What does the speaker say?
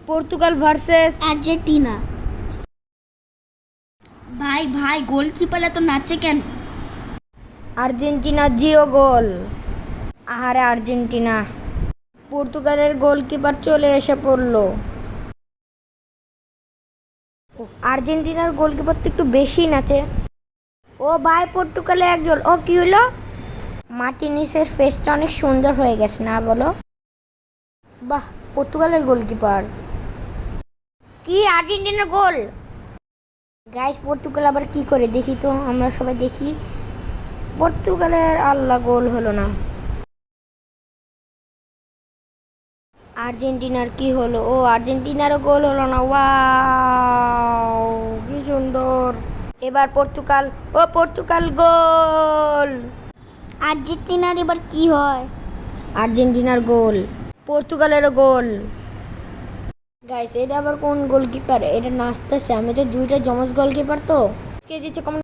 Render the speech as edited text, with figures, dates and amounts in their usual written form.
Portugal versus Argentina. ভাই ভাই goalkeeper এত নাচে কেন? আর্জেন্টিনা 0 গোল। আহারে আর্জেন্টিনা, পর্তুগালের গোলকিপার চলে এসে পড়লো। আর্জেন্টিনার গোলকিপার তো একটু বেশি নাচে। ও ভাই, পর্তুগালে একজন। ও কি হলো? মাটির নিচের ফেসটা অনেক সুন্দর হয়ে গেছে না বলো? বাহ, পর্তুগালের গোলকিপার। কি আর্জেন্টিনার গোল? গাইস, পর্তুগাল আবার কি করে দেখি তো, আমরা সবাই দেখি। পর্তুগালের আল্লাহ, গোল হলো না। আর্জেন্টিনার কি হলো? ও আর্জেন্টিনারও গোল হলো না। ওয়াও, কি সুন্দর। এবার পর্তুগাল। ও পর্তুগাল গোল। আর্জেন্টিনার এবার কি হয়? আর্জেন্টিনার গোল। পর্তুগালেরও গোল। গাইস, এটা আবার কোন গোলকিপার? এটা নাচতেছে। আমি তো দুইটা জমজ গোলকিপার তো। কে জিতছে কমেন্ট